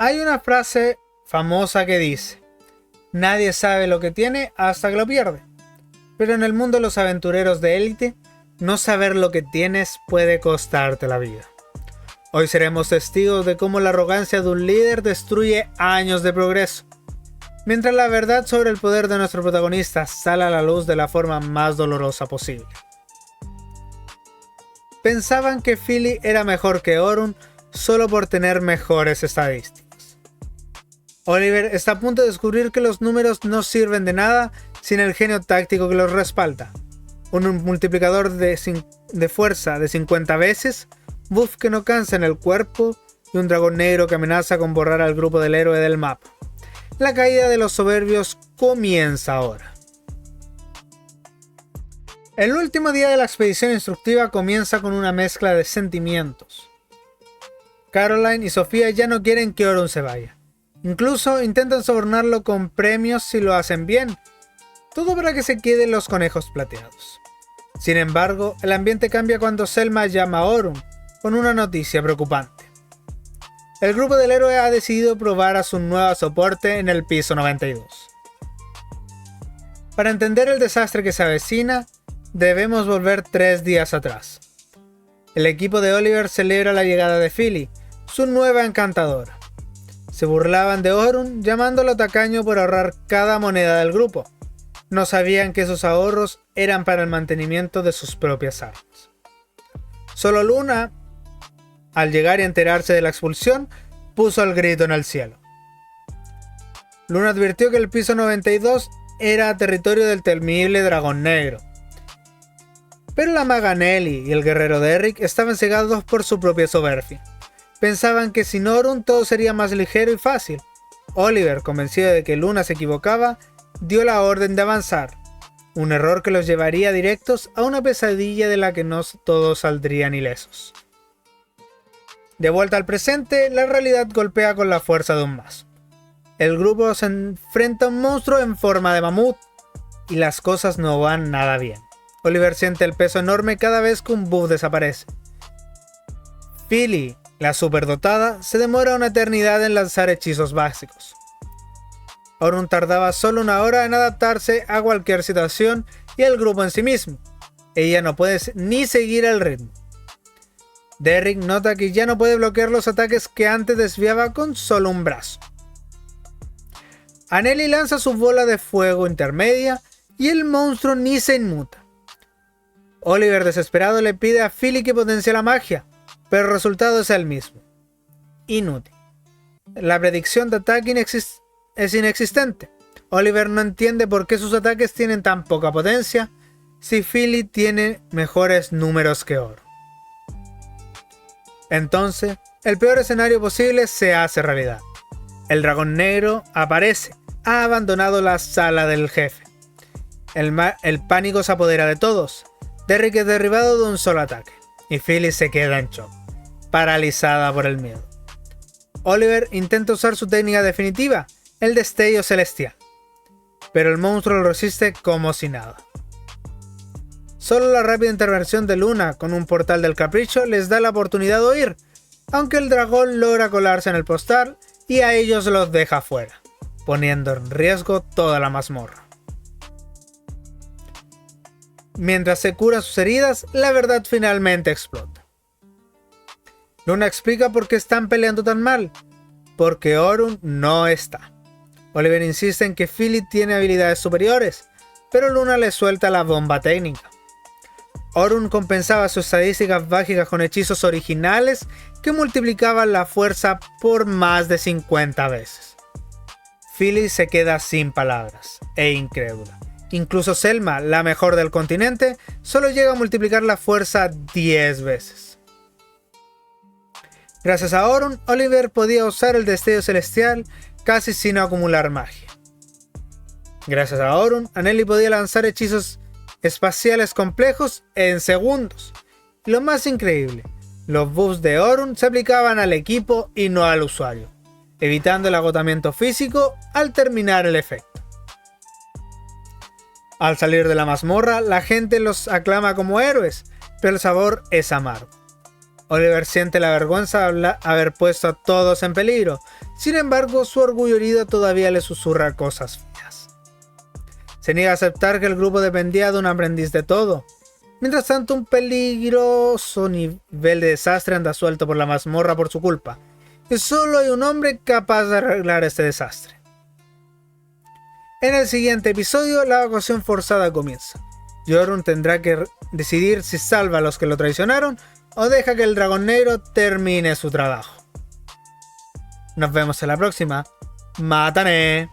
Hay una frase famosa que dice: nadie sabe lo que tiene hasta que lo pierde. Pero en el mundo de los aventureros de élite, no saber lo que tienes puede costarte la vida. Hoy seremos testigos de cómo la arrogancia de un líder destruye años de progreso, mientras la verdad sobre el poder de nuestro protagonista sale a la luz de la forma más dolorosa posible. Pensaban que Philly era mejor que Orun solo por tener mejores estadísticas. Oliver está a punto de descubrir que los números no sirven de nada sin el genio táctico que los respalda. Un multiplicador de fuerza de 50 veces, buff que no cansa en el cuerpo y un dragón negro que amenaza con borrar al grupo del héroe del mapa. La caída de los soberbios comienza ahora. El último día de la expedición instructiva comienza con una mezcla de sentimientos. Caroline y Sofía ya no quieren que Orun se vaya. Incluso intentan sobornarlo con premios si lo hacen bien. Todo para que se queden los conejos plateados. Sin embargo, el ambiente cambia cuando Selma llama a Orun con una noticia preocupante. El grupo del héroe ha decidido probar a su nuevo soporte en el piso 92. Para entender el desastre que se avecina, debemos volver 3 días atrás. El equipo de Oliver celebra la llegada de Philly, su nueva encantadora. Se burlaban de Orun llamándolo tacaño por ahorrar cada moneda del grupo. No sabían que esos ahorros eran para el mantenimiento de sus propias armas. Solo Luna, al llegar y enterarse de la expulsión, puso el grito en el cielo. Luna advirtió que el piso 92 era territorio del temible dragón negro. Pero la maga Nelly y el guerrero Derrick estaban cegados por su propia soberbia. Pensaban que sin Orun todo sería más ligero y fácil. Oliver, convencido de que Luna se equivocaba, dio la orden de avanzar, un error que los llevaría directos a una pesadilla de la que no todos saldrían ilesos. De vuelta al presente, la realidad golpea con la fuerza de un mazo. El grupo se enfrenta a un monstruo en forma de mamut, y las cosas no van nada bien. Oliver siente el peso enorme cada vez que un buff desaparece. Philly, la superdotada, se demora una eternidad en lanzar hechizos básicos. Orun tardaba solo 1 hora en adaptarse a cualquier situación y al grupo en sí mismo. Ella no puede ni seguir el ritmo. Derrick nota que ya no puede bloquear los ataques que antes desviaba con solo un brazo. Anneli lanza su bola de fuego intermedia y el monstruo ni se inmuta. Oliver, desesperado, le pide a Philly que potencie la magia, pero el resultado es el mismo: inútil. La predicción de ataque es inexistente. Oliver no entiende por qué sus ataques tienen tan poca potencia si Philly tiene mejores números que Oro. Entonces, el peor escenario posible se hace realidad. El dragón negro aparece, ha abandonado la sala del jefe. El pánico se apodera de todos. Derrick es derribado de un solo ataque, y Philly se queda en shock, paralizada por el miedo. Oliver intenta usar su técnica definitiva, el destello celestial, pero el monstruo lo resiste como si nada. Solo la rápida intervención de Luna con un portal del capricho les da la oportunidad de huir, aunque el dragón logra colarse en el portal y a ellos los deja fuera, poniendo en riesgo toda la mazmorra. Mientras se curan sus heridas, la verdad finalmente explota. Luna explica por qué están peleando tan mal, porque Orun no está. Oliver insiste en que Philly tiene habilidades superiores, pero Luna le suelta la bomba técnica. Orun compensaba sus estadísticas básicas con hechizos originales que multiplicaban la fuerza por más de 50 veces. Philly se queda sin palabras e incrédula. Incluso Selma, la mejor del continente, solo llega a multiplicar la fuerza 10 veces. Gracias a Orun, Oliver podía usar el destello celestial casi sin acumular magia. Gracias a Orun, Anneli podía lanzar hechizos espaciales complejos en segundos. Y lo más increíble, los buffs de Orun se aplicaban al equipo y no al usuario, evitando el agotamiento físico al terminar el efecto. Al salir de la mazmorra, la gente los aclama como héroes, pero el sabor es amargo. Oliver siente la vergüenza de haber puesto a todos en peligro, Sin embargo, su orgullo herido todavía le susurra cosas feas. Se niega a aceptar que el grupo dependía de un aprendiz de todo. Mientras tanto, un peligroso nivel de desastre anda suelto por la mazmorra por su culpa. Y solo hay un hombre capaz de arreglar este desastre. En el siguiente episodio, la evacuación forzada comienza. Jorunn tendrá que decidir si salva a los que lo traicionaron o deja que el dragón negro termine su trabajo. Nos vemos en la próxima. ¡Mátane!